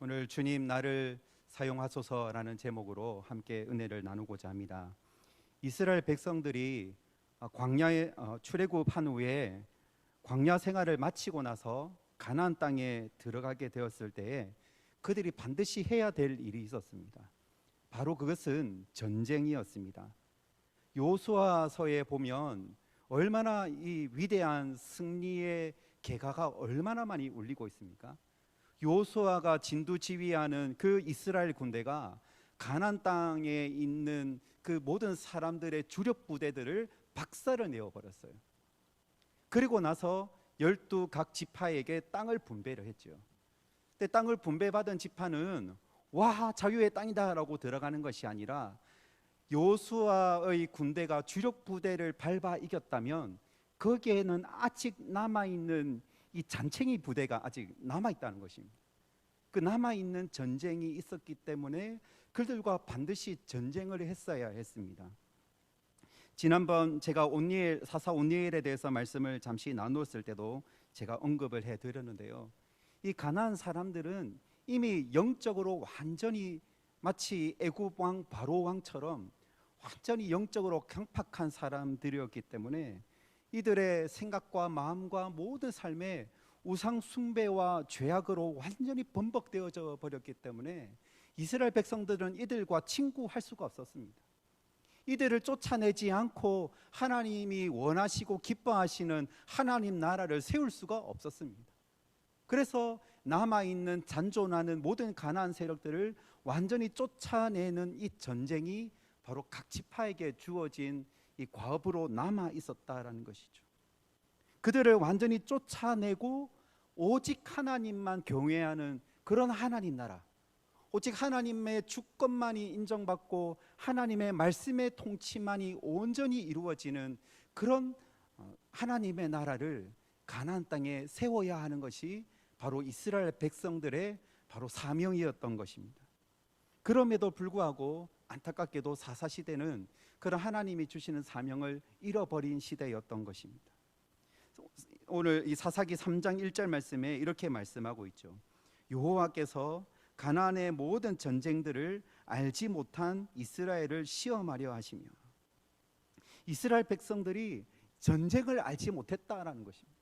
오늘 주님 나를 사용하소서라는 제목으로 함께 은혜를 나누고자 합니다. 이스라엘 백성들이 광야에 출애굽한 후에 광야 생활을 마치고 나서 가나안 땅에 들어가게 되었을 때에 그들이 반드시 해야 될 일이 있었습니다. 바로 그것은 전쟁이었습니다. 여호수아서에 보면 얼마나 이 위대한 승리의 개가가 얼마나 많이 울리고 있습니까? 여호수아가 진두지휘하는 그 이스라엘 군대가 가나안 땅에 있는 그 모든 사람들의 주력 부대들을 박살을 내어 버렸어요. 그리고 나서 12 각 지파에게 땅을 분배를 했죠. 근데 땅을 분배받은 지파는 와, 자유의 땅이다라고 들어가는 것이 아니라 여호수아의 군대가 주력 부대를 밟아 이겼다면 거기에는 아직 남아있는 이 잔챙이 부대가 아직 남아있다는 것입니다. 그 남아있는 전쟁이 있었기 때문에 그들과 반드시 전쟁을 했어야 했습니다. 지난번 제가 사사 온니엘에 대해서 말씀을 잠시 나누었을 때도 제가 언급을 해드렸는데요. 이 가나안 사람들은 이미 영적으로 완전히 마치 애굽 왕 바로 왕처럼 완전히 영적으로 강팍한 사람들이었기 때문에 이들의 생각과 마음과 모든 삶에 우상 숭배와 죄악으로 완전히 범벅되어져 버렸기 때문에 이스라엘 백성들은 이들과 친구할 수가 없었습니다. 이들을 쫓아내지 않고 하나님이 원하시고 기뻐하시는 하나님 나라를 세울 수가 없었습니다. 그래서 남아있는 잔존하는 모든 가나안 세력들을 완전히 쫓아내는 이 전쟁이 바로 각 지파에게 주어진 이 과업으로 남아 있었다라는 것이죠. 그들을 완전히 쫓아내고 오직 하나님만 경외하는 그런 하나님 나라, 오직 하나님의 주권만이 인정받고 하나님의 말씀의 통치만이 온전히 이루어지는 그런 하나님의 나라를 가나안 땅에 세워야 하는 것이 바로 이스라엘 백성들의 바로 사명이었던 것입니다. 그럼에도 불구하고 안타깝게도 사사시대는 그런 하나님이 주시는 사명을 잃어버린 시대였던 것입니다. 오늘 이 사사기 3장 1절 말씀에 이렇게 말씀하고 있죠. 여호와께서 가나안의 모든 전쟁들을 알지 못한 이스라엘을 시험하려 하시며, 이스라엘 백성들이 전쟁을 알지 못했다라는 것입니다.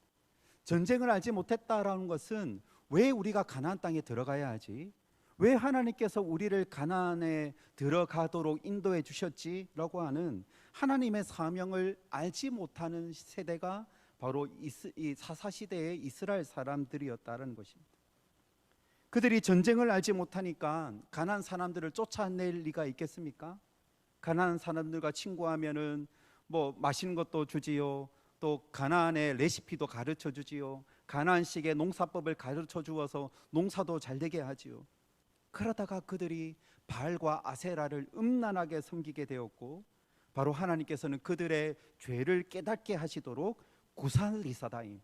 전쟁을 알지 못했다라는 것은 왜 우리가 가나안 땅에 들어가야 하지? 왜 하나님께서 우리를 가나안에 들어가도록 인도해 주셨지라고 하는 하나님의 사명을 알지 못하는 세대가 바로 이 사사시대의 이스라엘 사람들이었다는 것입니다. 그들이 전쟁을 알지 못하니까 가나안 사람들을 쫓아낼 리가 있겠습니까? 가나안 사람들과 친구하면은 뭐 맛있는 것도 주지요, 또 가나안의 레시피도 가르쳐 주지요, 가나안식의 농사법을 가르쳐 주어서 농사도 잘 되게 하지요. 그러다가 그들이 바알과 아세라를 음란하게 섬기게 되었고, 바로 하나님께서는 그들의 죄를 깨닫게 하시도록 구산리사다임,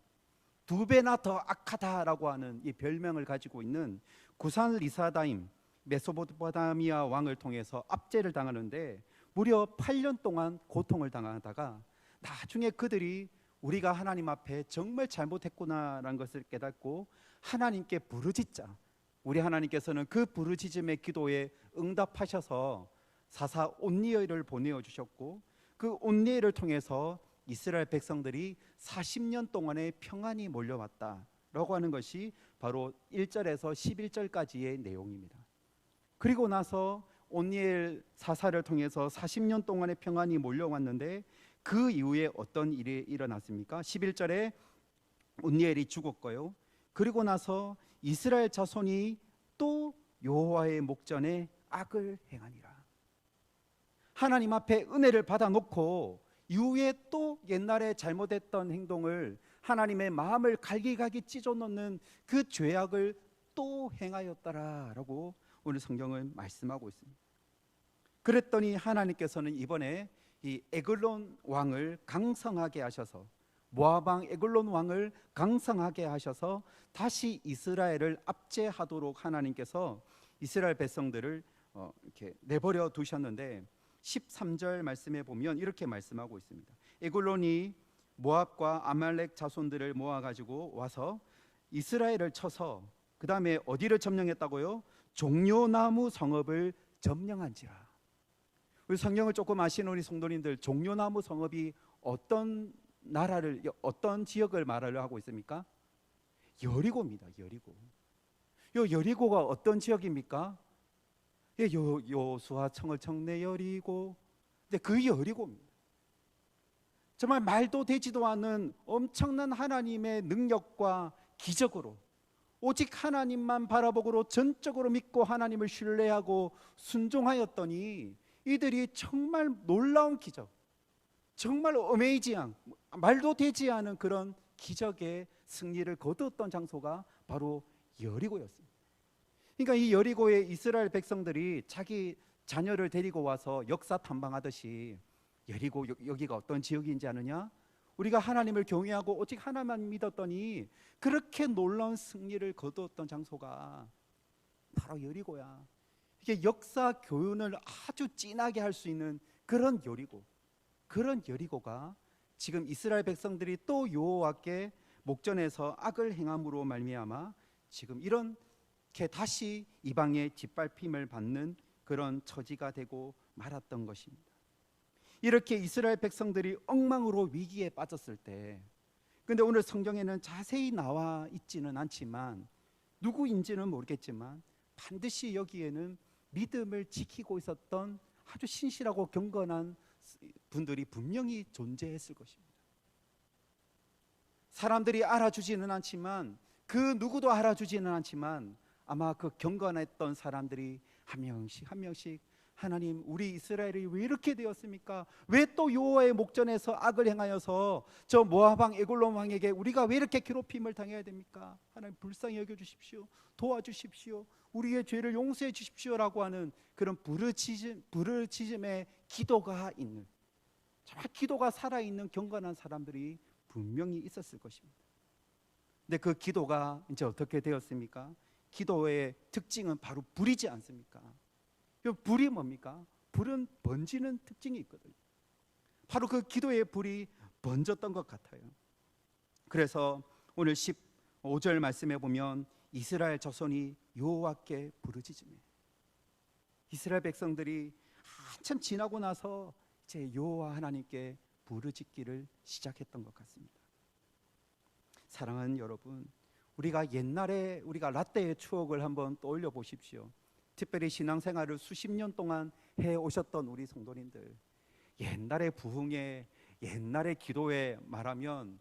2배나 더 악하다라고 하는 이 별명을 가지고 있는 구산리사다임 메소포타미아 왕을 통해서 압제를 당하는데 무려 8년 동안 고통을 당하다가 나중에 그들이 우리가 하나님 앞에 정말 잘못했구나라는 것을 깨닫고 하나님께 부르짖자, 우리 하나님께서는 그 부르짖음의 기도에 응답하셔서 사사 온니엘을 보내어 주셨고, 그 온니엘을 통해서 이스라엘 백성들이 40년 동안의 평안이 몰려왔다라고 하는 것이 바로 1절에서 11절까지의 내용입니다. 그리고 나서 온니엘 사사를 통해서 40년 동안의 평안이 몰려왔는데 그 이후에 어떤 일이 일어났습니까? 11절에 온니엘이 죽었고요. 그리고 나서 이스라엘 자손이 또 여호와의 목전에 악을 행하니라. 하나님 앞에 은혜를 받아놓고 이후에 또 옛날에 잘못했던 행동을, 하나님의 마음을 갈기갈기 찢어놓는 그 죄악을 또 행하였더라라고 오늘 성경은 말씀하고 있습니다. 그랬더니 하나님께서는 이번에 이 에글론 왕을 강성하게 하셔서, 모압 왕 에글론 왕을 강성하게 하셔서 다시 이스라엘을 압제하도록 하나님께서 이스라엘 백성들을 이렇게 내버려 두셨는데 13절 말씀에 보면 이렇게 말씀하고 있습니다. 에글론이 모압과 아말렉 자손들을 모아가지고 와서 이스라엘을 쳐서 그 다음에 어디를 점령했다고요? 종려나무 성읍을 점령한지라. 우리 성경을 조금 아시는 우리 성도님들, 종려나무 성읍이 어떤 나라를, 어떤 지역을 말하려 하고 있습니까? 여리고입니다. 여리고. 요 여리고가 어떤 지역입니까? 예, 요수아 청을청내 여리고. 근데 그 여리고입니다. 정말 말도 되지도 않는 엄청난 하나님의 능력과 기적으로, 오직 하나님만 바라보고 전적으로 믿고 하나님을 신뢰하고 순종하였더니 이들이 정말 놀라운 기적, 정말 어메이징한, 말도 되지 않은 그런 기적의 승리를 거두었던 장소가 바로 여리고였습니다. 그러니까 이 여리고의 이스라엘 백성들이 자기 자녀를 데리고 와서 역사 탐방하듯이, 여리고 여기가 어떤 지역인지 아느냐? 우리가 하나님을 경외하고 오직 하나님만 믿었더니 그렇게 놀라운 승리를 거두었던 장소가 바로 여리고야. 이게 역사 교훈을 아주 진하게 할 수 있는 그런 여리고, 그런 여리고가 지금 이스라엘 백성들이 또 여호와께 목전에서 악을 행함으로 말미암아 지금 이렇게 다시 이방의 짓밟힘을 받는 그런 처지가 되고 말았던 것입니다. 이렇게 이스라엘 백성들이 엉망으로 위기에 빠졌을 때, 근데 오늘 성경에는 자세히 나와 있지는 않지만, 누구인지는 모르겠지만 반드시 여기에는 믿음을 지키고 있었던 아주 신실하고 경건한 분들이 분명히 존재했을 것입니다. 사람들이 알아주지는 않지만, 그 누구도 알아주지는 않지만 아마 그 경건했던 사람들이 한 명씩 하나님, 우리 이스라엘이 왜 이렇게 되었습니까? 왜 또 여호와의 목전에서 악을 행하여서 저 모압 왕 에글론 왕에게 우리가 왜 이렇게 괴롭힘을 당해야 됩니까? 하나님 불쌍히 여겨 주십시오. 도와주십시오. 우리의 죄를 용서해 주십시오라고 하는 그런 부르짖음의 기도가 있는, 정말 기도가 살아있는 경건한 사람들이 분명히 있었을 것입니다. 근데 그 기도가 이제 어떻게 되었습니까? 기도의 특징은 바로 불이지 않습니까? 불이 뭡니까? 불은 번지는 특징이 있거든요. 바로 그 기도의 불이 번졌던 것 같아요. 그래서 오늘 15절 말씀에 보면 이스라엘 자손이 여호와께 부르짖으며, 이스라엘 백성들이 한참 지나고 나서 이제 여호와 하나님께 부르짖기를 시작했던 것 같습니다. 사랑하는 여러분, 우리가 옛날에 우리가 라떼의 추억을 한번 떠올려 보십시오. 특별히 신앙생활을 수십 년 동안 해오셨던 우리 성도님들, 옛날의 부흥회, 옛날의 기도회 말하면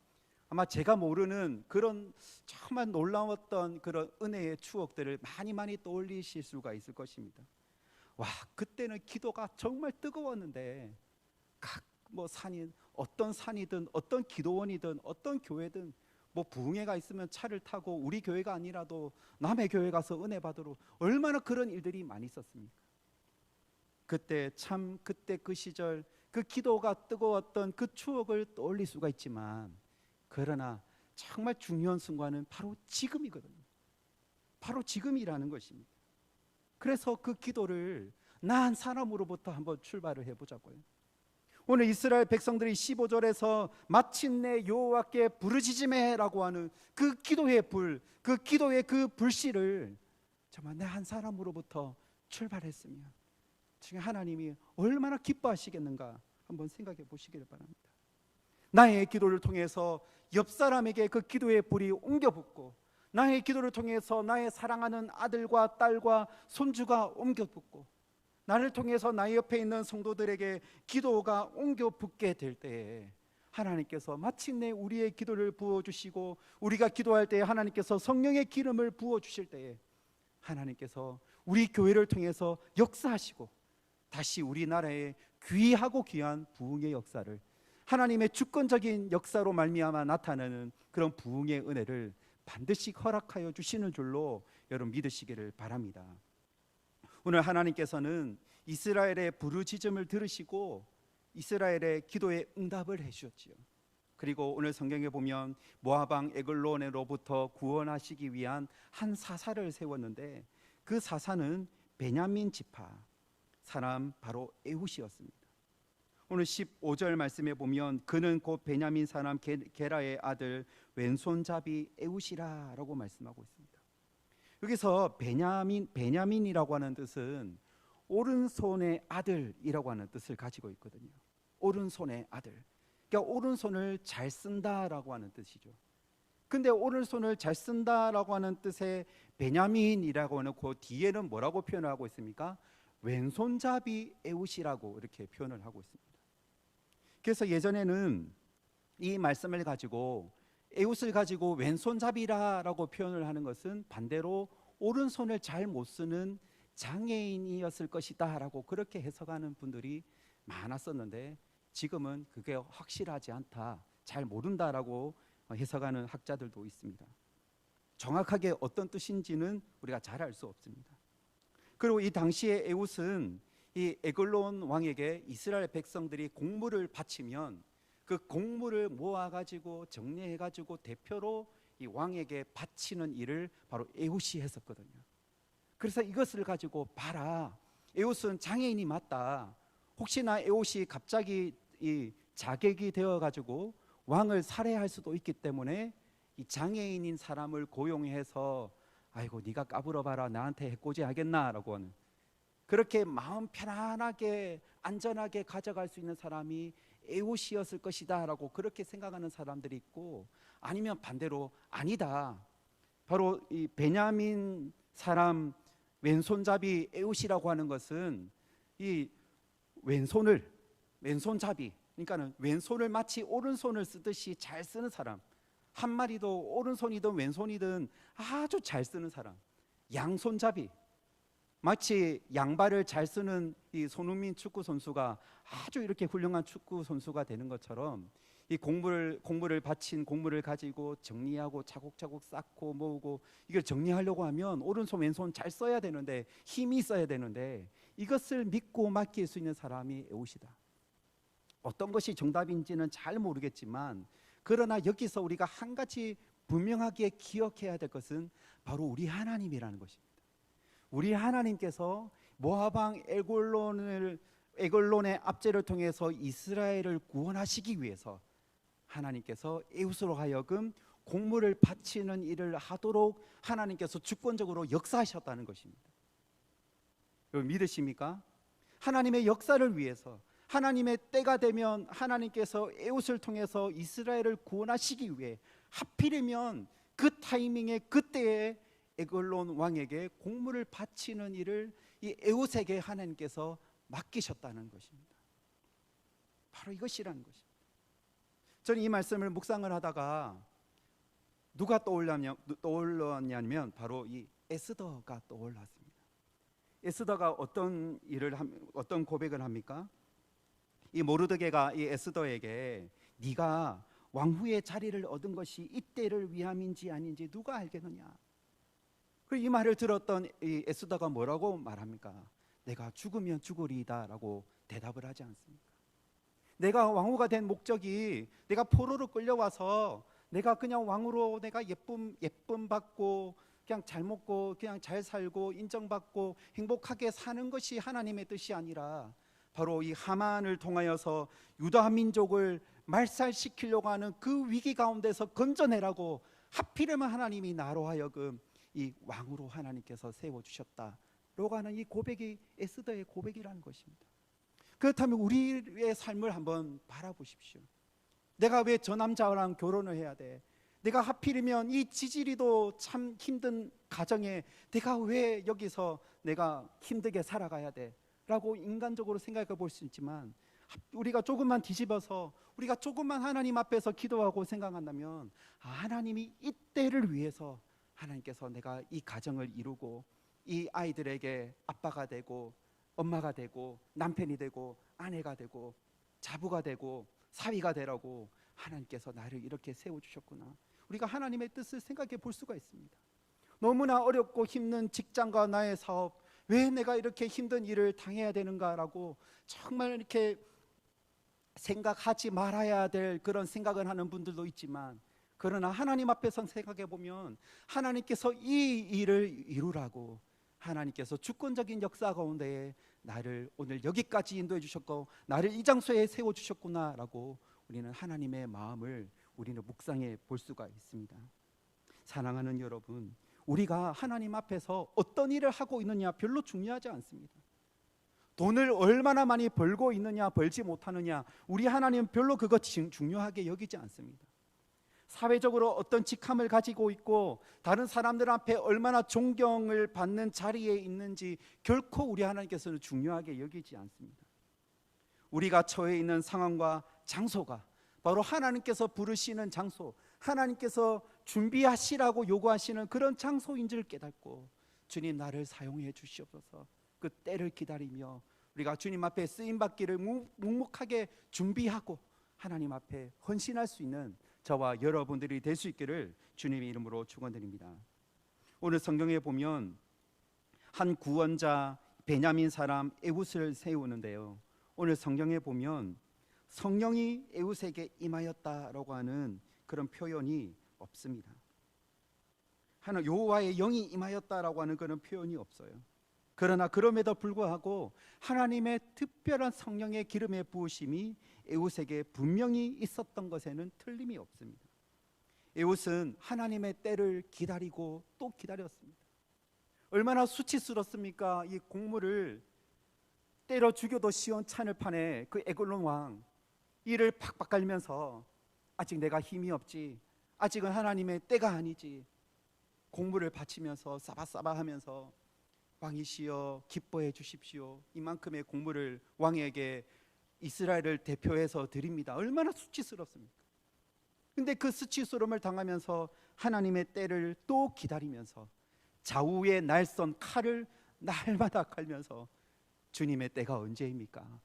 아마 제가 모르는 그런 정말 놀라웠던 그런 은혜의 추억들을 많이 떠올리실 수가 있을 것입니다. 와, 그때는 기도가 정말 뜨거웠는데, 각 산이, 어떤 산이든 어떤 기도원이든 어떤 교회든 부흥회가 있으면 차를 타고 우리 교회가 아니라도 남의 교회 가서 은혜 받으러, 얼마나 그런 일들이 많이 있었습니까? 그때 그 시절 그 기도가 뜨거웠던 그 추억을 떠올릴 수가 있지만, 그러나 정말 중요한 순간은 바로 지금이거든요. 바로 지금이라는 것입니다. 그래서 그 기도를 나 한 사람으로부터 한번 출발을 해보자고요. 오늘 이스라엘 백성들이 15절에서 마침내 여호와께 부르짖으매라고 하는 그 기도의 불, 그 기도의 그 불씨를 정말 내 한 사람으로부터 출발했으면 지금 하나님이 얼마나 기뻐하시겠는가 한번 생각해 보시기를 바랍니다. 나의 기도를 통해서 옆 사람에게 그 기도의 불이 옮겨 붙고, 나의 기도를 통해서 나의 사랑하는 아들과 딸과 손주가 옮겨 붙고, 나를 통해서 나의 옆에 있는 성도들에게 기도가 옮겨 붙게 될 때에 하나님께서 마침내 우리의 기도를 부어주시고, 우리가 기도할 때에 하나님께서 성령의 기름을 부어주실 때에 하나님께서 우리 교회를 통해서 역사하시고, 다시 우리나라에 귀하고 귀한 부흥의 역사를, 하나님의 주권적인 역사로 말미암아 나타나는 그런 부흥의 은혜를 반드시 허락하여 주시는 줄로 여러분 믿으시기를 바랍니다. 오늘 하나님께서는 이스라엘의 부르짖음을 들으시고 이스라엘의 기도에 응답을 해주셨지요. 그리고 오늘 성경에 보면 모압 왕 에글론으로부터 구원하시기 위한 한 사사를 세웠는데, 그 사사는 베냐민 지파 사람 바로 에훗이었습니다. 오늘 15절 말씀에 보면 그는 곧 베냐민 사람 게라의 아들 왼손잡이 에훗이라고 말씀하고 있습니다. 여기서 베냐민이라고 하는 뜻은 오른손의 아들이라고 하는 뜻을 가지고 있거든요. 오른손의 아들. 그러니까 오른손을 잘 쓴다라고 하는 뜻이죠. 근데 오른손을 잘 쓴다라고 하는 뜻의 베냐민이라고 하는 그 뒤에는 뭐라고 표현을 하고 있습니까? 왼손잡이 에웃이라고 이렇게 표현을 하고 있습니다. 그래서 예전에는 이 말씀을 가지고 에웃을 가지고 왼손잡이라고 표현을 하는 것은 반대로 오른손을 잘 못 쓰는 장애인이었을 것이다 라고 그렇게 해석하는 분들이 많았었는데, 지금은 그게 확실하지 않다, 잘 모른다라고 해석하는 학자들도 있습니다. 정확하게 어떤 뜻인지는 우리가 잘 알 수 없습니다. 그리고 이 당시에 에웃은 이 에글론 왕에게 이스라엘 백성들이 곡물을 바치면 그 곡물을 모아가지고 정리해가지고 대표로 이 왕에게 바치는 일을 바로 에웃이 했었거든요. 그래서 이것을 가지고 봐라, 에웃은 장애인이 맞다, 혹시나 에웃이 갑자기 이 자객이 되어가지고 왕을 살해할 수도 있기 때문에 이 장애인인 사람을 고용해서 아이고 네가 까불어봐라, 나한테 해코지 하겠나라고 하는, 그렇게 마음 편안하게 안전하게 가져갈 수 있는 사람이 에웃이었을 것이다 라고 그렇게 생각하는 사람들이 있고, 아니면 반대로 아니다, 바로 이 베냐민 사람 왼손잡이 에웃이라고 하는 것은 이 왼손잡이, 그러니까는 왼손을 마치 오른손을 쓰듯이 잘 쓰는 사람, 한 마리도 오른손이든 왼손이든 아주 잘 쓰는 사람, 양손잡이, 마치 양발을 잘 쓰는 이 손흥민 축구 선수가 아주 이렇게 훌륭한 축구 선수가 되는 것처럼, 이 곡물을 바친 곡물을 가지고 정리하고 차곡차곡 쌓고 모으고 이걸 정리하려고 하면 오른손 왼손 잘 써야 되는데, 힘이 있어야 되는데, 이것을 믿고 맡길 수 있는 사람이 에웃이다. 어떤 것이 정답인지는 잘 모르겠지만, 그러나 여기서 우리가 한 가지 분명하게 기억해야 될 것은 바로 우리 하나님이라는 것입니다. 우리 하나님께서 모압 왕 에글론의 압제를 통해서 이스라엘을 구원하시기 위해서 하나님께서 에웃으로 하여금 곡물을 바치는 일을 하도록 하나님께서 주권적으로 역사하셨다는 것입니다. 여러분 믿으십니까? 하나님의 역사를 위해서, 하나님의 때가 되면 하나님께서 에웃을 통해서 이스라엘을 구원하시기 위해 하필이면 그 타이밍에 그때에 에글론 왕에게 곡물을 바치는 일을 이 에웃에게 하나님께서 맡기셨다는 것입니다. 바로 이것이라는 것입니다. 저는 이 말씀을 묵상을 하다가 누가 떠올랐냐면 바로 이 에스더가 떠올랐습니다. 에스더가 어떤 고백을 합니까? 이 모르드게가 이 에스더에게 네가 왕후의 자리를 얻은 것이 이때를 위함인지 아닌지 누가 알겠느냐. 이 말을 들었던 이 에스더가 뭐라고 말합니까? 내가 죽으면 죽으리이다 라고 대답을 하지 않습니까? 내가 왕후가 된 목적이 내가 포로로 끌려와서 내가 그냥 왕으로 내가 예쁨 받고 그냥 잘 먹고 그냥 잘 살고 인정받고 행복하게 사는 것이 하나님의 뜻이 아니라 바로 이 하만을 통하여서 유다 민족을 말살시키려고 하는 그 위기 가운데서 건져내라고 하필이면 하나님이 나로 하여금 이 왕으로 하나님께서 세워주셨다라고 하는 이 고백이 에스더의 고백이라는 것입니다. 그렇다면 우리의 삶을 한번 바라보십시오. 내가 왜 저 남자랑 결혼을 해야 돼? 내가 하필이면 이 지지리도 참 힘든 가정에 내가 왜 여기서 내가 힘들게 살아가야 돼? 라고 인간적으로 생각해 볼 수 있지만, 우리가 조금만 뒤집어서 우리가 조금만 하나님 앞에서 기도하고 생각한다면 하나님이 이때를 위해서 하나님께서 내가 이 가정을 이루고 이 아이들에게 아빠가 되고 엄마가 되고 남편이 되고 아내가 되고 자부가 되고 사위가 되라고 하나님께서 나를 이렇게 세워주셨구나. 우리가 하나님의 뜻을 생각해 볼 수가 있습니다. 너무나 어렵고 힘든 직장과 나의 사업, 왜 내가 이렇게 힘든 일을 당해야 되는가라고 정말 이렇게 생각하지 말아야 될 그런 생각을 하는 분들도 있지만, 그러나 하나님 앞에서 생각해 보면 하나님께서 이 일을 이루라고 하나님께서 주권적인 역사 가운데에 나를 오늘 여기까지 인도해 주셨고 나를 이 장소에 세워 주셨구나라고 우리는 하나님의 마음을 우리는 묵상해 볼 수가 있습니다. 사랑하는 여러분, 우리가 하나님 앞에서 어떤 일을 하고 있느냐 별로 중요하지 않습니다. 돈을 얼마나 많이 벌고 있느냐 벌지 못하느냐, 우리 하나님은 별로 그거 중요하게 여기지 않습니다. 사회적으로 어떤 직함을 가지고 있고 다른 사람들 앞에 얼마나 존경을 받는 자리에 있는지 결코 우리 하나님께서는 중요하게 여기지 않습니다. 우리가 처해 있는 상황과 장소가 바로 하나님께서 부르시는 장소, 하나님께서 준비하시라고 요구하시는 그런 장소인 줄 깨닫고, 주님 나를 사용해 주시옵소서, 그 때를 기다리며 우리가 주님 앞에 쓰임받기를 묵묵하게 준비하고 하나님 앞에 헌신할 수 있는 저와 여러분들이 될 수 있기를 주님의 이름으로 축원드립니다. 오늘 성경에 보면 한 구원자 베냐민 사람 에훗을 세우는데요, 오늘 성경에 보면 성령이 에훗에게 임하였다라고 하는 그런 표현이 없습니다. 하나 여호와의 영이 임하였다라고 하는 그런 표현이 없어요. 그러나 그럼에도 불구하고 하나님의 특별한 성령의 기름의 부으심이 에훗에게 분명히 있었던 것에는 틀림이 없습니다. 에훗은 하나님의 때를 기다리고 또 기다렸습니다. 얼마나 수치스럽습니까? 이 곡물을 때려 죽여도 시원찮을 판에 그 에글론 왕 이를 팍팍 갈면서 아직 내가 힘이 없지, 아직은 하나님의 때가 아니지, 곡물을 바치면서 싸바싸바하면서 왕이시여 기뻐해 주십시오, 이만큼의 곡물을 왕에게 이스라엘을 대표해서 드립니다. 얼마나 수치스럽습니까? 근데 그 수치스러움을 당하면서 하나님의 때를 또 기다리면서 좌우에 날선 칼을 날마다 갈면서 주님의 때가 언제입니까?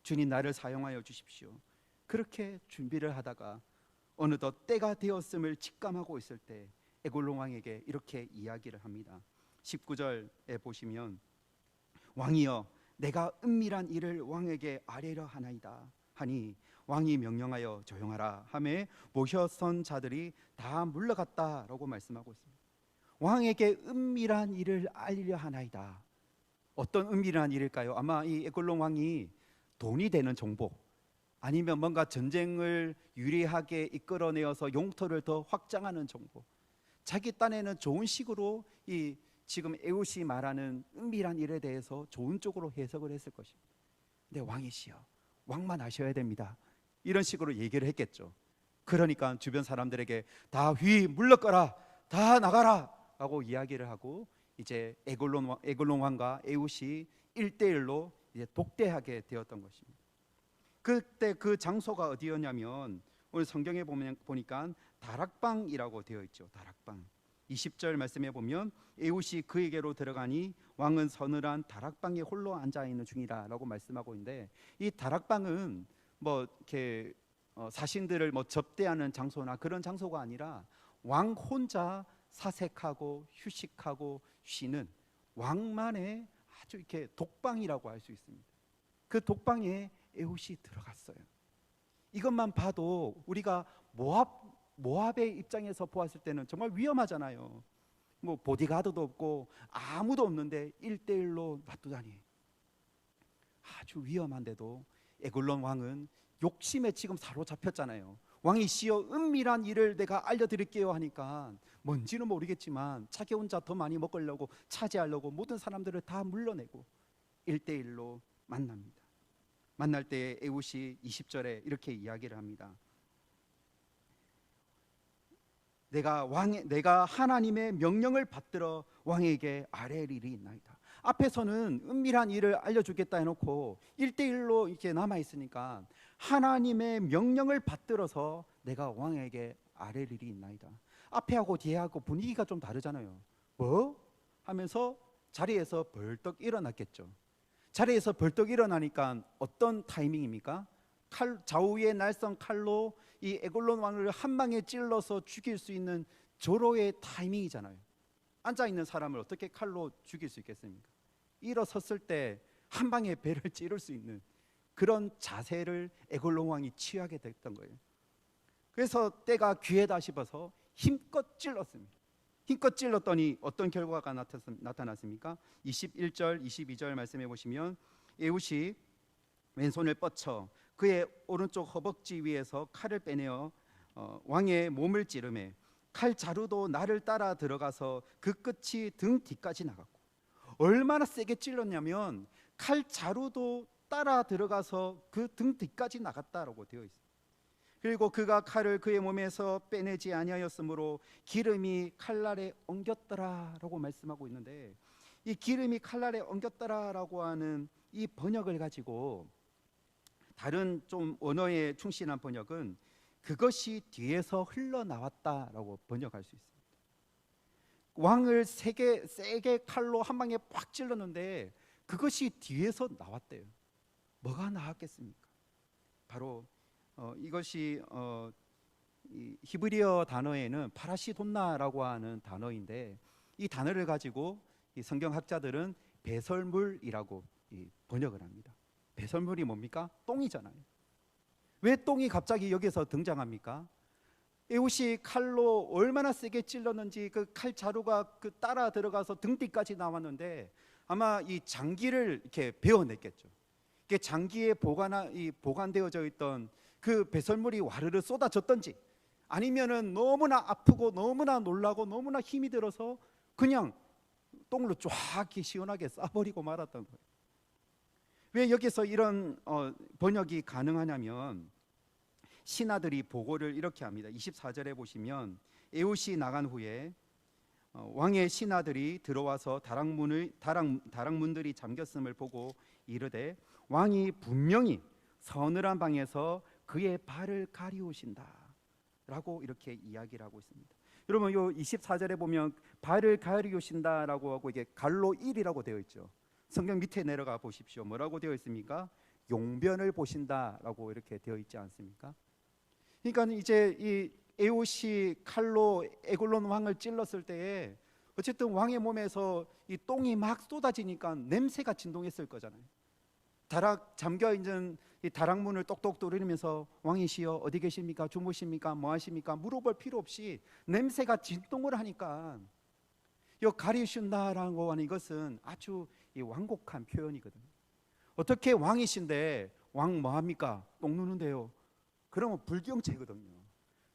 주님 나를 사용하여 주십시오, 그렇게 준비를 하다가 어느덧 때가 되었음을 직감하고 있을 때 에글론 왕에게 이렇게 이야기를 합니다. 19절에 보시면 왕이여 내가 은밀한 일을 왕에게 아뢰려 하나이다 하니 왕이 명령하여 조용하라 하매 모셔선 자들이 다 물러갔다라고 말씀하고 있습니다. 왕에게 은밀한 일을 알리려 하나이다. 어떤 은밀한 일일까요? 아마 이 에글론 왕이 돈이 되는 정보, 아니면 뭔가 전쟁을 유리하게 이끌어내어서 용토를 더 확장하는 정보, 자기 딴에는 좋은 식으로 이 지금 에훗이 말하는 은밀한 일에 대해서 좋은 쪽으로 해석을 했을 것입니다. 근데 왕이시여 왕만 아셔야 됩니다, 이런 식으로 얘기를 했겠죠. 그러니까 주변 사람들에게 다 휘 물러가라, 다 나가라 하고 이야기를 하고 이제 에글론 왕과 에훗이 1대1로 이제 독대하게 되었던 것입니다. 그때 그 장소가 어디였냐면 오늘 성경에 보니까 다락방이라고 되어 있죠. 다락방. 20절 말씀에 보면 에훗이 그에게로 들어가니 왕은 서늘한 다락방에 홀로 앉아 있는 중이라라고 말씀하고 있는데, 이 다락방은 뭐 이렇게 사신들을 뭐 접대하는 장소나 그런 장소가 아니라 왕 혼자 사색하고 휴식하고 쉬는 왕만의 아주 이렇게 독방이라고 할 수 있습니다. 그 독방에 에훗이 들어갔어요. 이것만 봐도 우리가 모압의 입장에서 보았을 때는 정말 위험하잖아요. 뭐 보디가드도 없고 아무도 없는데 1대1로 놔두다니 아주 위험한데도 에글론 왕은 욕심에 지금 사로잡혔잖아요. 왕이시여 은밀한 일을 내가 알려드릴게요 하니까 뭔지는 모르겠지만 자기 혼자 더 많이 먹으려고 차지하려고 모든 사람들을 다 물러내고 1대1로 만납니다. 만날 때 에훗이 20절에 이렇게 이야기를 합니다. 내가 하나님의 명령을 받들어 왕에게 아뢰릴 일이 있나이다. 앞에서는 은밀한 일을 알려주겠다 해놓고 1대1로 이렇게 남아있으니까 하나님의 명령을 받들어서 내가 왕에게 아뢰릴 일이 있나이다. 앞에하고 뒤에하고 분위기가 좀 다르잖아요. 뭐? 하면서 자리에서 벌떡 일어났겠죠. 자리에서 벌떡 일어나니까 어떤 타이밍입니까? 좌우에 날선 칼로 이 에글론 왕을 한 방에 찔러서 죽일 수 있는 절호의 타이밍이잖아요. 앉아있는 사람을 어떻게 칼로 죽일 수 있겠습니까? 일어섰을 때 한 방에 배를 찌를 수 있는 그런 자세를 에글론 왕이 취하게 됐던 거예요. 그래서 때가 기회다 싶어서 힘껏 찔렀습니다. 힘껏 찔렀더니 어떤 결과가 나타났습니까? 21절 22절 말씀해 보시면 에훗이 왼손을 뻗쳐 그의 오른쪽 허벅지 위에서 칼을 빼내어 왕의 몸을 찌르매 칼 자루도 나를 따라 들어가서 그 끝이 등 뒤까지 나갔고, 얼마나 세게 찔렀냐면 칼 자루도 따라 들어가서 그 등 뒤까지 나갔다라고 되어 있습니다. 그리고 그가 칼을 그의 몸에서 빼내지 아니하였으므로 기름이 칼날에 엉겼더라라고 말씀하고 있는데, 이 기름이 칼날에 엉겼더라라고 하는 이 번역을 가지고 다른 좀 언어에 충실한 번역은 그것이 뒤에서 흘러나왔다라고 번역할 수 있습니다. 왕을 세게 칼로 한 방에 팍 찔렀는데 그것이 뒤에서 나왔대요. 뭐가 나왔겠습니까? 바로 이것이 이 히브리어 단어에는 파라시돈나라고 하는 단어인데, 이 단어를 가지고 이 성경학자들은 배설물이라고 번역을 합니다. 배설물이 뭡니까? 똥이잖아요. 왜 똥이 갑자기 여기서 등장합니까? 에훗이 칼로 얼마나 세게 찔렀는지 그 칼 자루가 그 따라 들어가서 등 뒤까지 나왔는데 아마 이 장기를 이렇게 베어냈겠죠. 이게 장기에 보관되어져 있던 그 배설물이 와르르 쏟아졌던지, 아니면은 너무나 아프고 너무나 놀라고 너무나 힘이 들어서 그냥 똥으로 쫙 시원하게 싸버리고 말았던 거예요. 왜 여기서 이런 번역이 가능하냐면, 신하들이 보고를 이렇게 합니다. 24절에 보시면 에훗이 나간 후에 왕의 신하들이 들어와서 다락문들이 잠겼음을 보고 이르되 왕이 분명히 서늘한 방에서 그의 발을 가리우신다 라고 이렇게 이야기를 하고 있습니다. 여러분, 요 24절에 보면 발을 가리우신다라고 하고 이게 갈로 1이라고 되어 있죠. 성경 밑에 내려가 보십시오. 뭐라고 되어 있습니까? 용변을 보신다라고 이렇게 되어 있지 않습니까? 그러니까 이제 이 에훗이 칼로 에글론 왕을 찔렀을 때에 어쨌든 왕의 몸에서 이 똥이 막 쏟아지니까 냄새가 진동했을 거잖아요. 다락 잠겨 있는 이 다락문을 똑똑 두드리면서 왕이시여 어디 계십니까? 주무십니까? 뭐 하십니까? 물어볼 필요 없이 냄새가 진동을 하니까, 이 가리우신다라고 하는 이것은 아주 이 완곡한 표현이거든요. 어떻게 왕이신데 왕 뭐 합니까? 똥 누는데요. 그러면 불경죄거든요.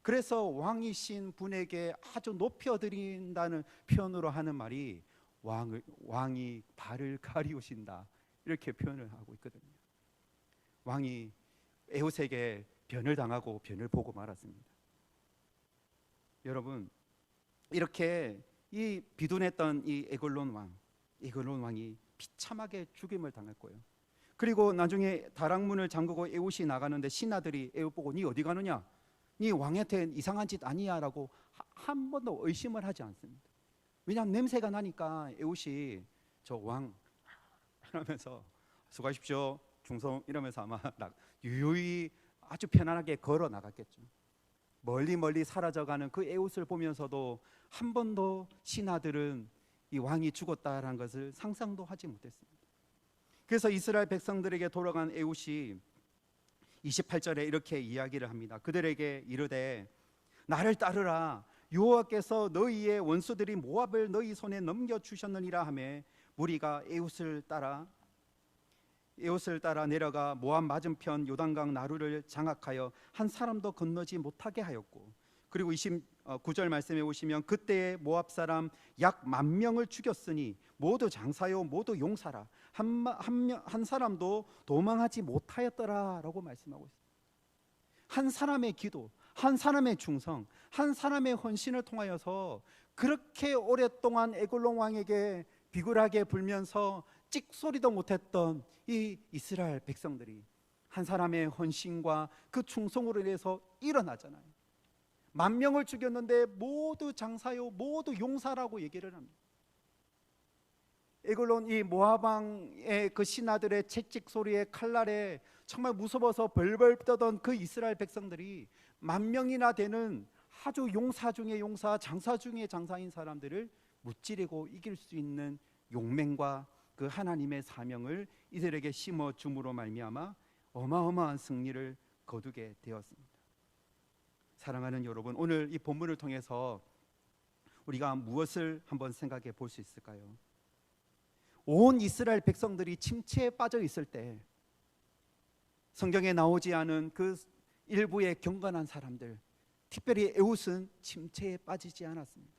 그래서 왕이신 분에게 아주 높여드린다는 표현으로 하는 말이 왕이 발을 가리우신다 이렇게 표현을 하고 있거든요. 왕이 에훗에게 변을 당하고 변을 보고 말았습니다. 여러분, 이렇게 이 비둔했던 이 에글론 왕이 비참하게 죽임을 당했고요. 그리고 나중에 다락문을 잠그고 에훗이 나가는데 신하들이 에훗 보고 니 어디 가느냐? 니 왕한테 이상한 짓 아니야? 라고 한 번도 의심을 하지 않습니다. 왜냐하면 냄새가 나니까 에훗이 저 왕 이러면서 수고하십시오 중성 이러면서 아마 유유히 아주 편안하게 걸어 나갔겠죠. 멀리 사라져가는 그 에훗을 보면서도 한 번도 신하들은 이 왕이 죽었다라는 것을 상상도 하지 못했습니다. 그래서 이스라엘 백성들에게 돌아간 에훗이 28절에 이렇게 이야기를 합니다. 그들에게 이르되 나를 따르라. 여호와께서 너희의 원수들이 모압을 너희 손에 넘겨주셨느니라 하매 무리가 에훗을 따라 내려가 모압 맞은편 요단강 나루를 장악하여 한 사람도 건너지 못하게 하였고, 그리고 29절 말씀에 보시면 그때에 모압 사람 약 10,000명을 죽였으니 모두 장사요 모두 용사라 한 사람도 도망하지 못하였더라라고 말씀하고 있습니다. 한 사람의 기도, 한 사람의 충성, 한 사람의 헌신을 통하여서 그렇게 오랫동안 에글론 왕에게 비굴하게 불면서 찍소리도 못했던 이 이스라엘 백성들이 한 사람의 헌신과 그 충성으로 인해서 일어나잖아요. 10,000명을 죽였는데 모두 장사요 모두 용사라고 얘기를 합니다. 에글론 이 모압 왕의 그 신하들의 채찍 소리에 칼날에 정말 무서워서 벌벌 떠던 그 이스라엘 백성들이 10,000명이나 되는 아주 용사 중에 용사, 장사 중에 장사인 사람들을 무찌르고 이길 수 있는 용맹과 그 하나님의 사명을 이들에게 심어 줌으로 말미암아 어마어마한 승리를 거두게 되었습니다. 사랑하는 여러분, 오늘 이 본문을 통해서 우리가 무엇을 한번 생각해 볼 수 있을까요? 온 이스라엘 백성들이 침체에 빠져 있을 때 성경에 나오지 않은 그 일부의 경건한 사람들, 특별히 에웃은 침체에 빠지지 않았습니다.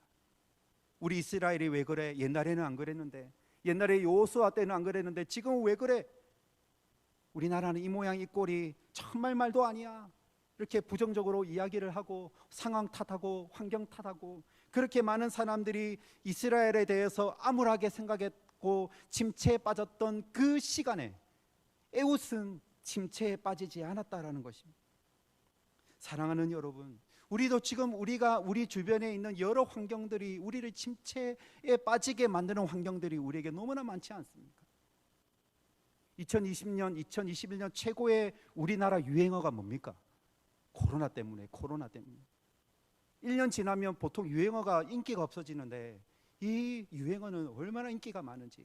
우리 이스라엘이 왜 그래? 옛날에는 안 그랬는데, 옛날에 여호수아 때는 안 그랬는데 지금은 왜 그래? 우리나라는 이 모양 이 꼴이 정말 말도 아니야. 이렇게 부정적으로 이야기를 하고 상황 탓하고 환경 탓하고, 그렇게 많은 사람들이 이스라엘에 대해서 암울하게 생각했고 침체에 빠졌던 그 시간에 에웃은 침체에 빠지지 않았다라는 것입니다. 사랑하는 여러분, 우리도 지금 우리 주변에 있는 여러 환경들이 우리를 침체에 빠지게 만드는 환경들이 우리에게 너무나 많지 않습니까? 2020년, 2021년 최고의 우리나라 유행어가 뭡니까? 코로나 때문에. 1년 지나면 보통 유행어가 인기가 없어지는데 이 유행어는 얼마나 인기가 많은지,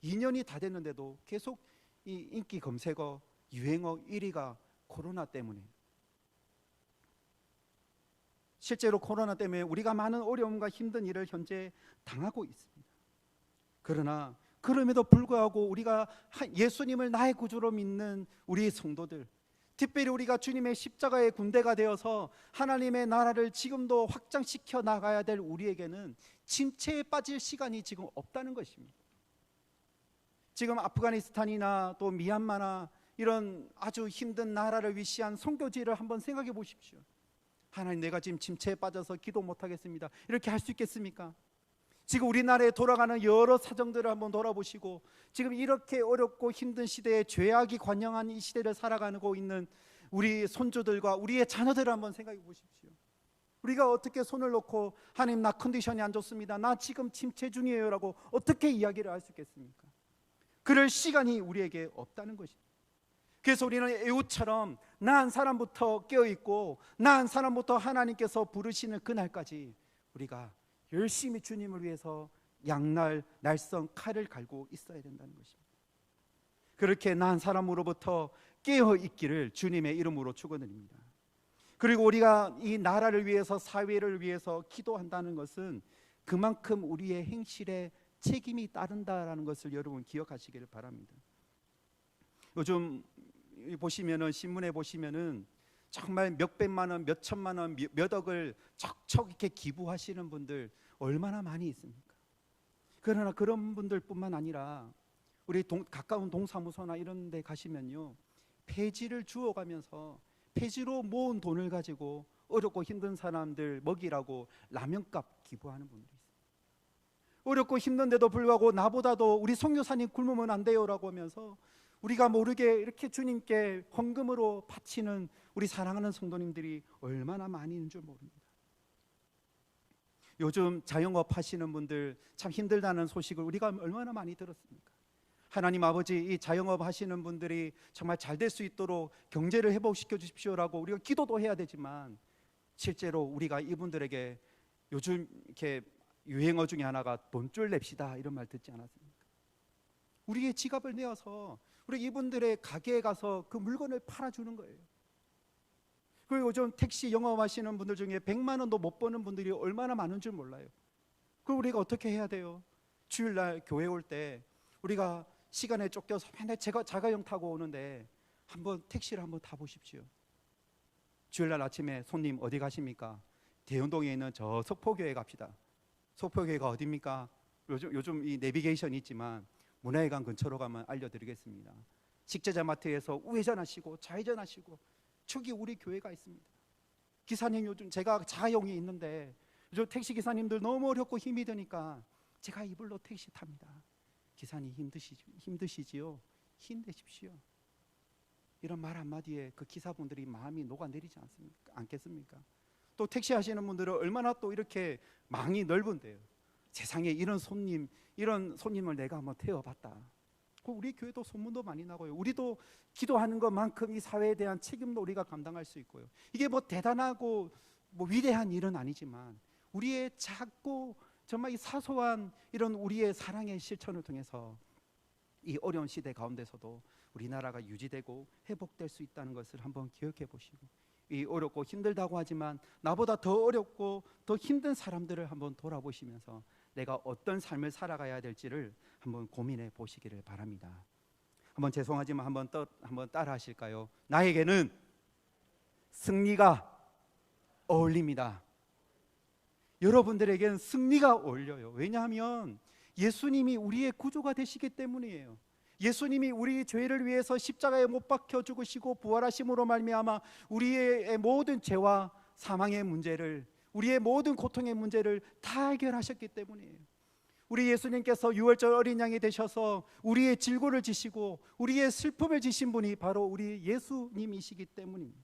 2년이 다 됐는데도 계속 이 인기 검색어 유행어 1위가 코로나 때문에. 실제로 코로나 때문에 우리가 많은 어려움과 힘든 일을 현재 당하고 있습니다. 그러나 그럼에도 불구하고 우리가 예수님을 나의 구주로 믿는 우리 성도들, 특별히 우리가 주님의 십자가의 군대가 되어서 하나님의 나라를 지금도 확장시켜 나가야 될 우리에게는 침체에 빠질 시간이 지금 없다는 것입니다. 지금 아프가니스탄이나 또 미얀마나 이런 아주 힘든 나라를 위시한 선교지를 한번 생각해 보십시오. 하나님, 내가 지금 침체에 빠져서 기도 못하겠습니다, 이렇게 할 수 있겠습니까? 지금 우리나라에 돌아가는 여러 사정들을 한번 돌아보시고, 지금 이렇게 어렵고 힘든 시대에 죄악이 관영한 이 시대를 살아가고 있는 우리 손주들과 우리의 자녀들을 한번 생각해 보십시오. 우리가 어떻게 손을 놓고 하나님, 나 컨디션이 안 좋습니다, 나 지금 침체 중이에요 라고 어떻게 이야기를 할 수 있겠습니까? 그럴 시간이 우리에게 없다는 것입니다. 그래서 우리는 에웃처럼 나 한 사람부터 깨어있고 나 한 사람부터 하나님께서 부르시는 그날까지 우리가 열심히 주님을 위해서 양날 날성 칼을 갈고 있어야 된다는 것입니다. 그렇게 나 한 사람으로부터 깨어있기를 주님의 이름으로 축원드립니다. 그리고 우리가 이 나라를 위해서, 사회를 위해서 기도한다는 것은 그만큼 우리의 행실에 책임이 따른다라는 것을 여러분 기억하시기를 바랍니다. 요즘 보시면은, 신문에 보시면은 정말 몇백만 원, 몇천만 원, 몇 억을 척척 이렇게 기부하시는 분들 얼마나 많이 있습니까? 그러나 그런 분들뿐만 아니라 우리 가까운 동사무소나 이런 데 가시면요, 폐지를 주워가면서 폐지로 모은 돈을 가지고 어렵고 힘든 사람들 먹이라고 라면값 기부하는 분들이 있어요. 어렵고 힘든데도 불구하고 나보다도 우리 선교사님 굶으면 안 돼요라고 하면서 우리가 모르게 이렇게 주님께 헌금으로 바치는 우리 사랑하는 성도님들이 얼마나 많이 있는 줄 모릅니다. 요즘 자영업 하시는 분들 참 힘들다는 소식을 우리가 얼마나 많이 들었습니까? 하나님 아버지, 이 자영업 하시는 분들이 정말 잘 될 수 있도록 경제를 회복시켜 주십시오라고 우리가 기도도 해야 되지만, 실제로 우리가 이분들에게 요즘 이렇게 유행어 중에 하나가 돈줄 냅시다 이런 말 듣지 않았습니까? 우리의 지갑을 내어서 우리 이분들의 가게에 가서 그 물건을 팔아주는 거예요. 그리고 요즘 택시 영업하시는 분들 중에 100만 원도 못 버는 분들이 얼마나 많은 줄 몰라요. 그럼 우리가 어떻게 해야 돼요? 주일날 교회 올 때 우리가 시간에 쫓겨서 맨날 자가용 타고 오는데 한번 택시를 한번 타보십시오. 주일날 아침에 손님 어디 가십니까? 대운동에 있는 저 석포교회 갑시다. 석포교회가 어디입니까? 요즘 이 내비게이션이 있지만 문화회관 근처로 가면 알려드리겠습니다. 식자재 마트에서 우회전하시고 좌회전하시고 저기 우리 교회가 있습니다. 기사님, 요즘 제가 자가용이 있는데 요즘 택시 기사님들 너무 어렵고 힘이 드니까 제가 이불로 택시 탑니다. 기사님 힘드시지요? 힘내십시오. 이런 말 한마디에 그 기사분들이 마음이 녹아내리지 않겠습니까? 또 택시 하시는 분들은 얼마나 또 이렇게 망이 넓은데요. 세상에 이런 손님을 내가 한번 태워봤다. 우리 교회도 소문도 많이 나고요. 우리도 기도하는 것만큼 이 사회에 대한 책임도 우리가 감당할 수 있고요. 이게 뭐 대단하고 뭐 위대한 일은 아니지만 우리의 작고 정말 이 사소한 이런 우리의 사랑의 실천을 통해서 이 어려운 시대 가운데서도 우리나라가 유지되고 회복될 수 있다는 것을 한번 기억해 보시고, 이 어렵고 힘들다고 하지만 나보다 더 어렵고 더 힘든 사람들을 한번 돌아보시면서 내가 어떤 삶을 살아가야 될지를 한번 고민해 보시기를 바랍니다. 한번 죄송하지만 한번 따라 하실까요? 나에게는 승리가 어울립니다. 여러분들에겐 승리가 어울려요. 왜냐하면 예수님이 우리의 구주가 되시기 때문이에요. 예수님이 우리 죄를 위해서 십자가에 못 박혀 죽으시고 부활하심으로 말미암아 우리의 모든 죄와 사망의 문제를, 우리의 모든 고통의 문제를 다 해결하셨기 때문이에요. 우리 예수님께서 유월절 어린 양이 되셔서 우리의 질고를 지시고 우리의 슬픔을 지신 분이 바로 우리 예수님이시기 때문입니다.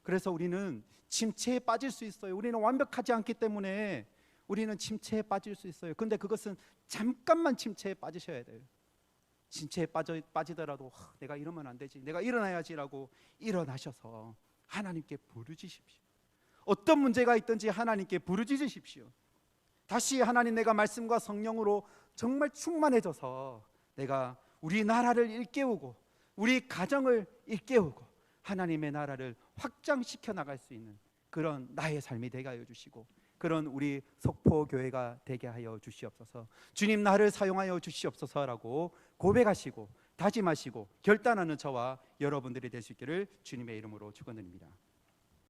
그래서 우리는 침체에 빠질 수 있어요. 우리는 완벽하지 않기 때문에 우리는 침체에 빠질 수 있어요. 근데 그것은 잠깐만 침체에 빠지셔야 돼요. 침체에 빠지더라도 내가 이러면 안 되지, 내가 일어나야지라고 일어나셔서 하나님께 부르짖으십시오. 어떤 문제가 있든지 하나님께 부르짖으십시오. 다시 하나님, 내가 말씀과 성령으로 정말 충만해져서 내가 우리 나라를 일깨우고 우리 가정을 일깨우고 하나님의 나라를 확장시켜 나갈 수 있는 그런 나의 삶이 되게 하여 주시고, 그런 우리 속포교회가 되게 하여 주시옵소서. 주님, 나를 사용하여 주시옵소서라고 고백하시고 다짐하시고 결단하는 저와 여러분들이 될 수 있기를 주님의 이름으로 축원드립니다.